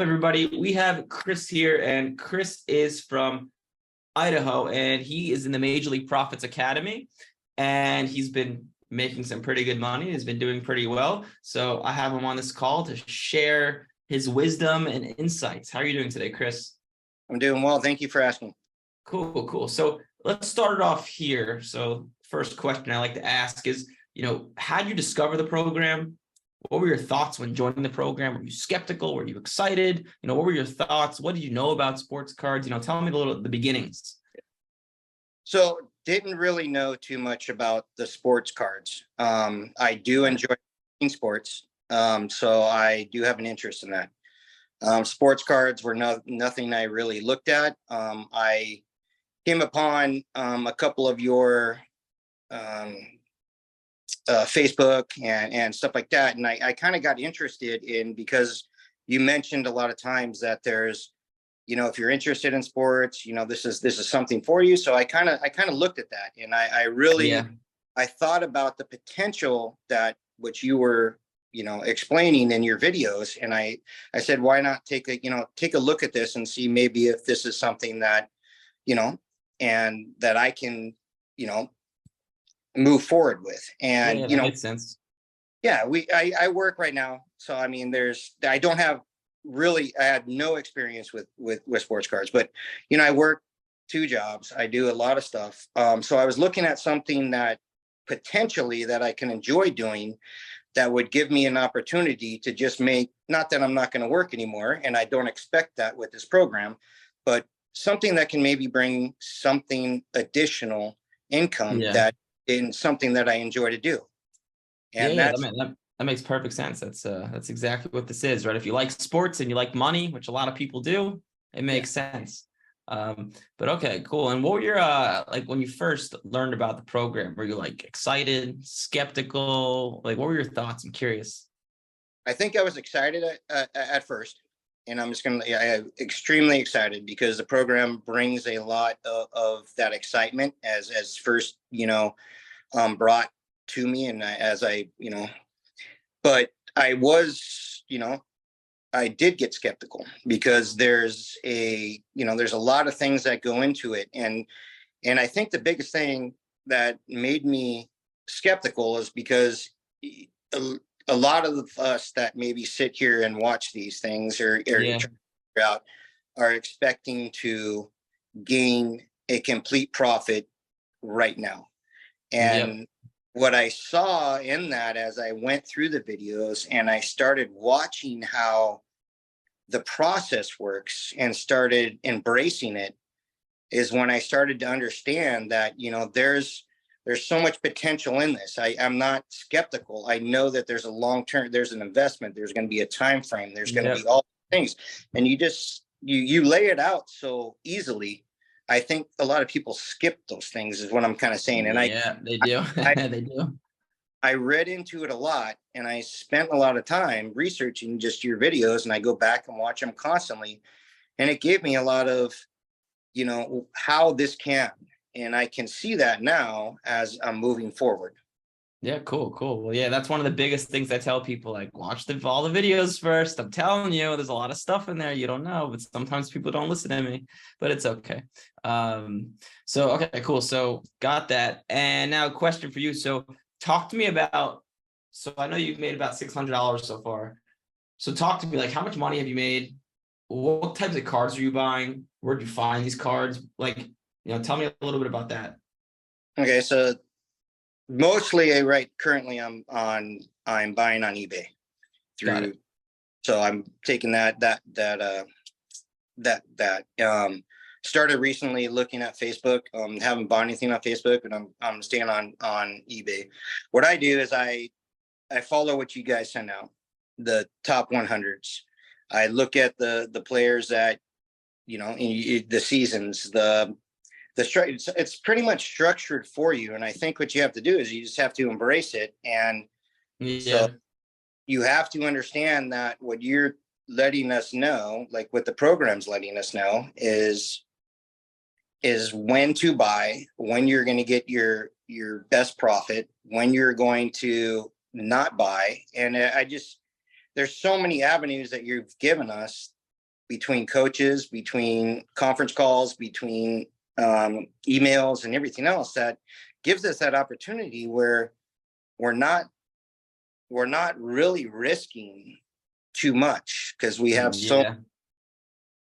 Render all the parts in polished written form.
up, everybody? We have Chris here, and Chris is from Idaho, and he is in the Major League Profits Academy, and he's been making some pretty good money. He's been doing pretty well. So I have him on this call to share his wisdom and insights. How are you doing today, Chris? I'm doing well. Thank you for asking. Cool. So let's start it off here. So first question I like to ask is, how did you discover the program? What were your thoughts when joining the program? Were you skeptical? Were you excited? What were your thoughts? What did you know about sports cards? Tell me the beginnings. So didn't really know too much about the sports cards. I do enjoy sports. So I do have an interest in that. Sports cards were nothing I really looked at. I came upon a couple of your Facebook and stuff like that. And I kind of got interested in, because you mentioned a lot of times that there's, if you're interested in sports, this is something for you. So I kind of looked at that, and I really, I thought about the potential that which you were, explaining in your videos. And I said, why not take a look at this and see maybe if this is something that, and that I can, move forward with. And that makes sense. Yeah, I work right now, so I mean, I had no experience with sports cards, but I work 2 jobs. I do a lot of stuff. So I was looking at something that potentially that I can enjoy doing, that would give me an opportunity to just make, not that I'm not going to work anymore, and I don't expect that with this program, but something that can maybe bring something additional income that in something that I enjoy to do. And that makes perfect sense. That's exactly what this is, right? If you like sports and you like money, which a lot of people do, it makes sense. But okay, cool. And what were your like when you first learned about the program? Were you like excited, skeptical? Like, what were your thoughts? I'm curious. I think I was excited at first, and I'm extremely excited, because the program brings a lot of that excitement as first, brought to me, and but I was, I did get skeptical, because there's a lot of things that go into it. And I think the biggest thing that made me skeptical is because a lot of us that maybe sit here and watch these things or out are expecting to gain a complete profit right now. And what I saw in that, as I went through the videos and I started watching how the process works and started embracing it, is when I started to understand that, there's so much potential in this. I'm not skeptical. I know that there's a long-term, there's an investment, there's going to be a time frame, there's going to be all things. And you lay it out so easily. I think a lot of people skip those things, is what I'm kind of saying. And they do. They do. I read into it a lot, and I spent a lot of time researching just your videos, and I go back and watch them constantly. And it gave me a lot of, how this can, and I can see that now as I'm moving forward. Yeah, cool. Well, that's one of the biggest things I tell people, like, watch all the videos first. I'm telling you, there's a lot of stuff in there you don't know, but sometimes people don't listen to me, but it's okay. Okay, cool. So got that. And now a question for you. So talk to me about, so I know you've made about $600 so far. So talk to me, like, how much money have you made? What types of cards are you buying? Where do you find these cards? Like, tell me a little bit about that. Okay, so mostly currently I'm buying on eBay through, so I'm taking that started recently looking at Facebook. Haven't bought anything on Facebook, but I'm staying on eBay. What I do is I follow what you guys send out, the top 100s. I look at the players that, in the seasons, it's pretty much structured for you. And I think what you have to do is you just have to embrace it. And so you have to understand that what you're letting us know, like what the program's letting us know, is when to buy, when you're going to get your best profit, when you're going to not buy. And there's so many avenues that you've given us between coaches, between conference calls, between emails and everything else, that gives us that opportunity where we're not really risking too much, because we have so, Yeah.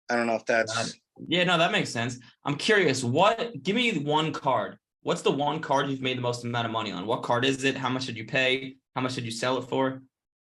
I don't know if that's, Yeah, no, that makes sense. I'm curious, give me one card. What's the one card you've made the most amount of money on? What card is it? How much did you pay? How much did you sell it for?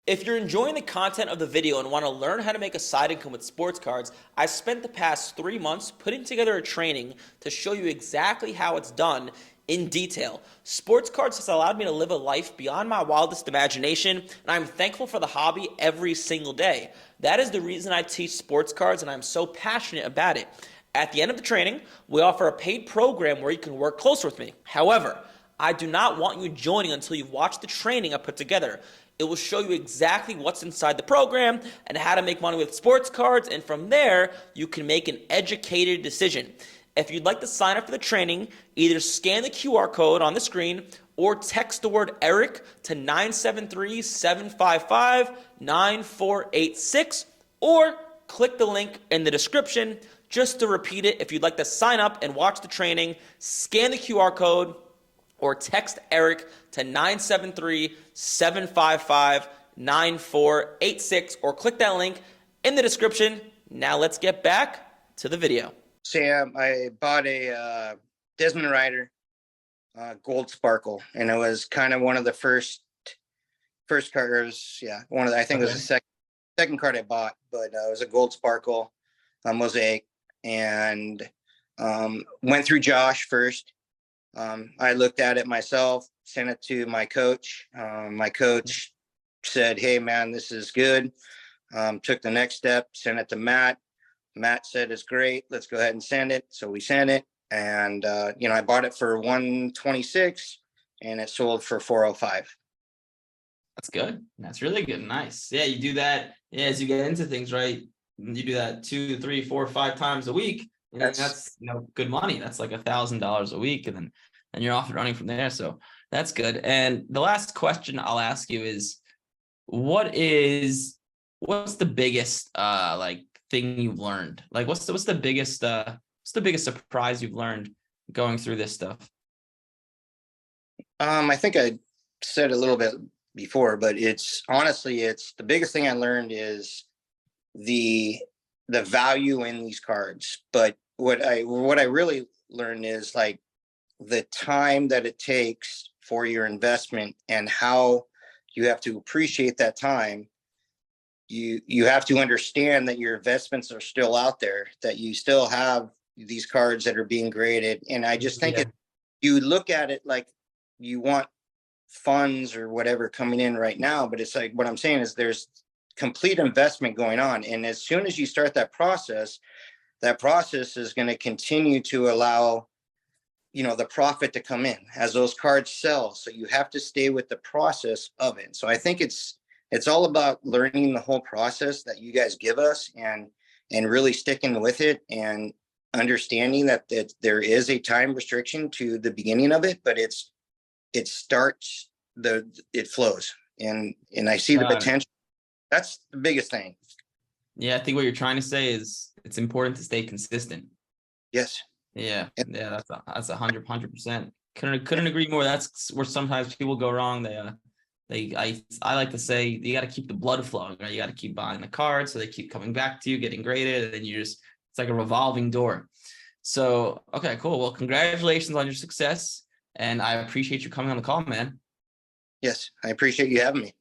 If you're enjoying the content of the video and want to learn how to make a side income with sports cards, I spent the past 3 months putting together a training to show you exactly how it's done in detail. Sports cards has allowed me to live a life beyond my wildest imagination, and I'm thankful for the hobby every single day. That is the reason I teach sports cards, and I'm so passionate about it. At the end of the training, we offer a paid program where you can work closer with me. However, I do not want you joining until you've watched the training I put together. It will show you exactly what's inside the program and how to make money with sports cards, and from there, you can make an educated decision. If you'd like to sign up for the training, either scan the QR code on the screen or text the word Eric to 973-755-9486, or click the link in the description. Just to repeat it, if you'd like to sign up and watch the training, scan the QR code or text Eric to 973-755-9486, or click that link in the description. Now let's get back to the video. Sam, I bought a Desmond Rider gold sparkle, and it was kind of one of the first cards. Yeah, one of the, I think it was the second card I bought, but it was a gold sparkle mosaic, and went through Josh first. I looked at it myself, sent it to my coach. My coach said, "Hey man, this is good." Took the next step, sent it to Matt. Matt said, "It's great. Let's go ahead and send it." So we sent it, and I bought it for $126 and it sold for $405. That's good. That's really good. Nice. Yeah, you do that. Yeah, as you get into things, right? You do that 2, 3, 4, 5 times a week. That's good money. That's like $1,000 a week, and then you're off and running from there. So that's good. And the last question I'll ask you is, what's the biggest thing you've learned? Like what's the biggest surprise you've learned going through this stuff? I think I said a little bit before, but it's the biggest thing I learned is the value in these cards. But what I really learned is like the time that it takes for your investment, and how you have to appreciate that time. You have to understand that your investments are still out there, that you still have these cards that are being graded. And I just think you look at it like you want funds or whatever coming in right now, but it's like, what I'm saying is there's complete investment going on. And as soon as you start that process is going to continue to allow, the profit to come in as those cards sell. So you have to stay with the process of it. So I think it's all about learning the whole process that you guys give us, and really sticking with it, and understanding that there is a time restriction to the beginning of it, but it flows, and I see the potential. That's the biggest thing. Yeah, I think what you're trying to say is it's important to stay consistent. Yes. Yeah, that's 100%. Couldn't agree more. That's where sometimes people go wrong. I like to say you got to keep the blood flowing, right? You got to keep buying the cards so they keep coming back to you, getting graded, and then it's like a revolving door. So, okay, cool. Well, congratulations on your success, and I appreciate you coming on the call, man. Yes, I appreciate you having me.